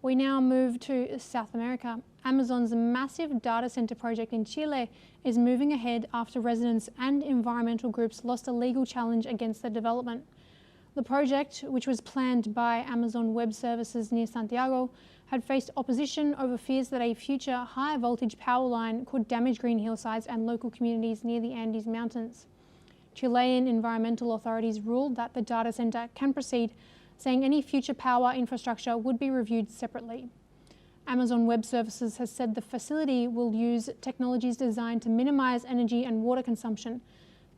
We now move to South America. Amazon's massive data center project in Chile is moving ahead after residents and environmental groups lost a legal challenge against the development. The project, which was planned by Amazon Web Services near Santiago, had faced opposition over fears that a future high voltage power line could damage green hillsides and local communities near the Andes Mountains. Chilean environmental authorities ruled that the data center can proceed, saying any future power infrastructure would be reviewed separately. Amazon Web Services has said the facility will use technologies designed to minimize energy and water consumption.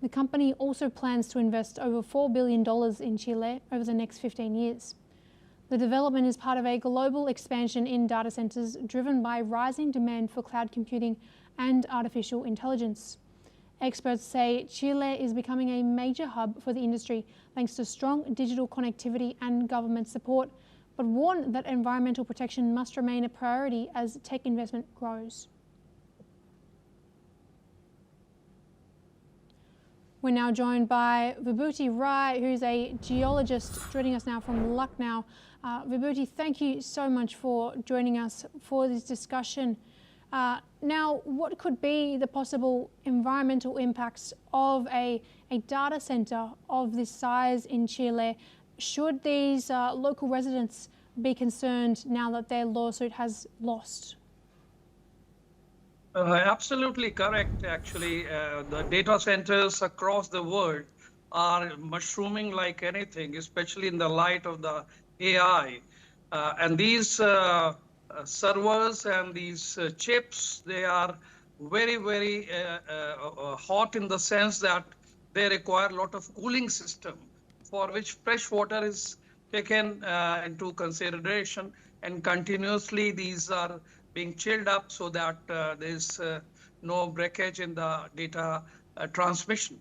The company also plans to invest over $4 billion in Chile over the next 15 years. The development is part of a global expansion in data centers driven by rising demand for cloud computing and artificial intelligence. Experts say Chile is becoming a major hub for the industry thanks to strong digital connectivity and government support, but warn that environmental protection must remain a priority as tech investment grows. We're now joined by Vibhuti Rai, who's a geologist joining us now from Lucknow. Vibhuti, thank you so much for joining us for this discussion. Now, what could be the possible environmental impacts of a data center of this size in Chile? Should these local residents be concerned now that their lawsuit has lost? Absolutely correct. Actually, the data centers across the world are mushrooming like anything, especially in the light of the AI. And these servers and these chips, they are very, very hot in the sense that they require a lot of cooling system for which fresh water is taken into consideration, and continuously these are being chilled up so that there is no breakage in the data transmission.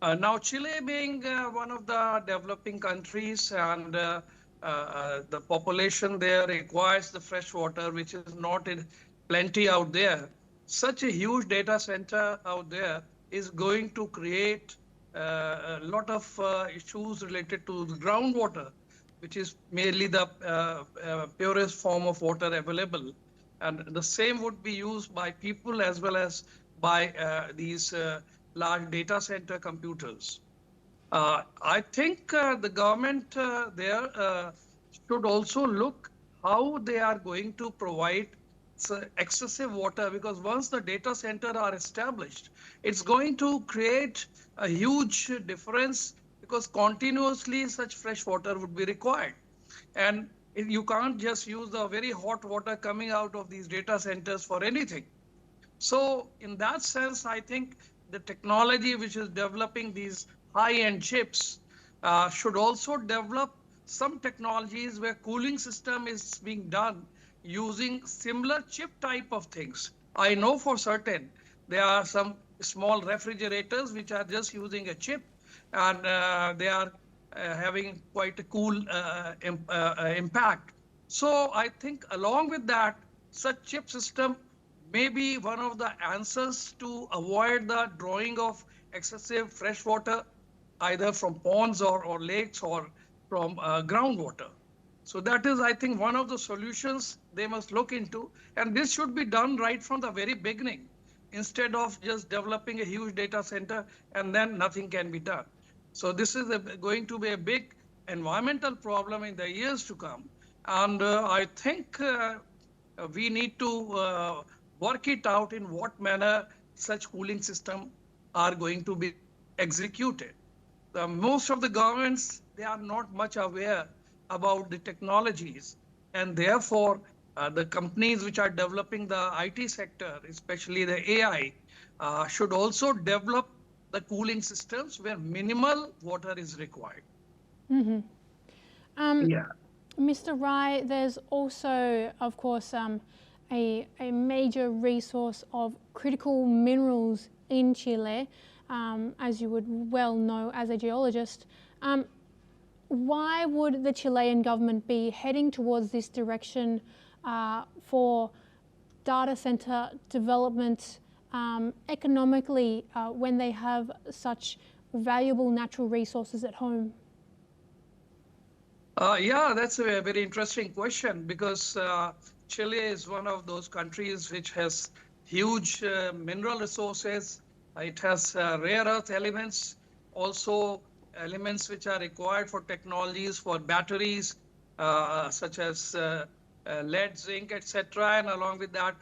Now, Chile being one of the developing countries, and the population there requires the fresh water, which is not in plenty out there. Such a huge data center out there is going to create a lot of issues related to the groundwater, which is merely the purest form of water available. And the same would be used by people as well as by these large data center computers. I think the government there should also look how they are going to provide excessive water, because once the data center are established, it's going to create a huge difference, because continuously such fresh water would be required. And you can't just use the very hot water coming out of these data centers for anything. So in that sense, I think the technology which is developing these high-end chips should also develop some technologies where cooling system is being done using similar chip type of things. I know for certain there are some small refrigerators which are just using a chip, and they are having quite a cool impact. So I think along with that, such chip system may be one of the answers to avoid the drawing of excessive fresh water, either from ponds or lakes or from groundwater. So that is, I think, one of the solutions they must look into. And this should be done right from the very beginning, instead of just developing a huge data center and then nothing can be done. So this is going to be a big environmental problem in the years to come. And I think we need to work it out in what manner such cooling systems are going to be executed. Most of the governments, they are not much aware about the technologies, and therefore the companies which are developing the IT sector, especially the AI, should also develop the cooling systems where minimal water is required. Mm-hmm. Mr. Rai, there's also, of course, a major resource of critical minerals in Chile, as you would well know as a geologist. Why would the Chilean government be heading towards this direction for data center development economically when they have such valuable natural resources at home? Yeah, that's a very interesting question because Chile is one of those countries which has huge mineral resources. It has rare earth elements, also elements which are required for technologies for batteries, such as lead, zinc, etc. And along with that,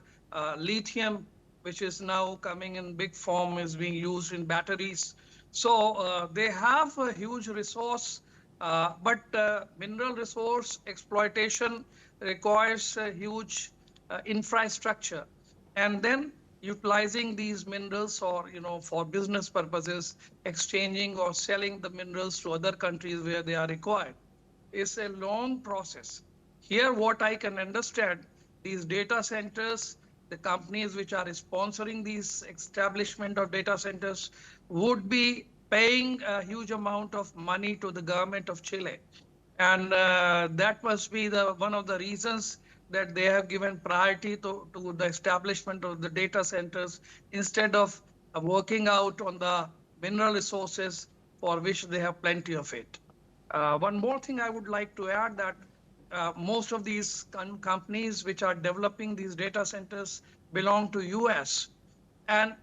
lithium, which is now coming in big form, is being used in batteries. So they have a huge resource, but mineral resource exploitation requires a huge infrastructure. And then utilizing these minerals or, for business purposes, exchanging or selling the minerals to other countries where they are required is a long process. Here, what I can understand, these data centers, the companies which are sponsoring these establishment of data centers would be paying a huge amount of money to the government of Chile. And that must be one of the reasons that they have given priority to the establishment of the data centers instead of working out on the mineral resources for which they have plenty of it. One more thing I would like to add that most of these companies which are developing these data centers belong to US. And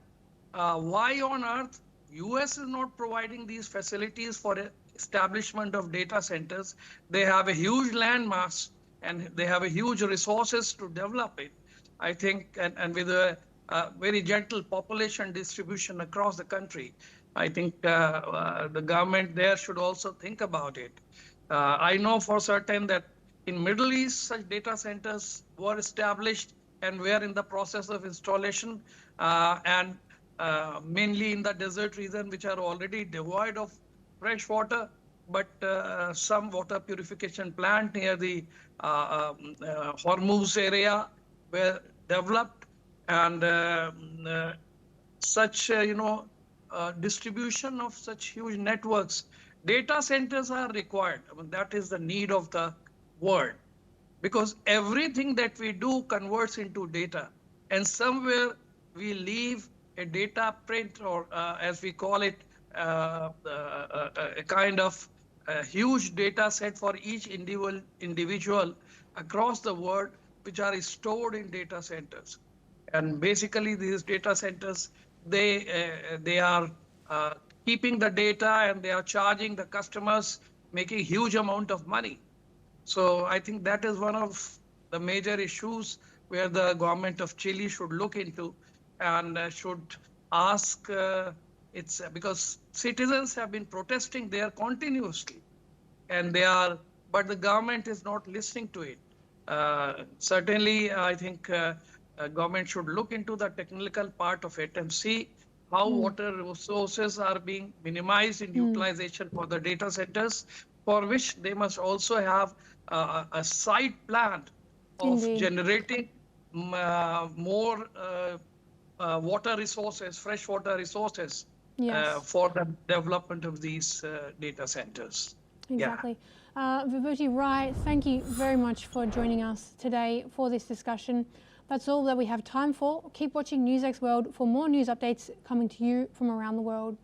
why on earth US is not providing these facilities for establishment of data centers? They have a huge land mass and they have a huge resources to develop it. I think, and with a very gentle population distribution across the country, I think the government there should also think about it. I know for certain that in Middle East, such data centers were established and were in the process of installation, and mainly in the desert region, which are already devoid of fresh water, but some water purification plant near the Hormuz area were developed, and such distribution of such huge networks, data centers are required. I mean, that is the need of the world, because everything that we do converts into data, and somewhere we leave a data print, or as we call it, a kind of a huge data set for each individual across the world, which are stored in data centers. And basically these data centers, they are keeping the data, and they are charging the customers, making huge amount of money. So I think that is one of the major issues where the government of Chile should look into, and should ask it's because citizens have been protesting there continuously, and but the government is not listening to it. Certainly, I think government should look into the technical part of it and see how water resources are being minimized in utilization for the data centers, for which they must also have a side plan of Indeed. generating more water resources, fresh water resources, Yes. for the development of these data centers. Exactly. Vibhuti Rai, thank you very much for joining us today for this discussion. That's all that we have time for. Keep watching NewsX World for more news updates coming to you from around the world.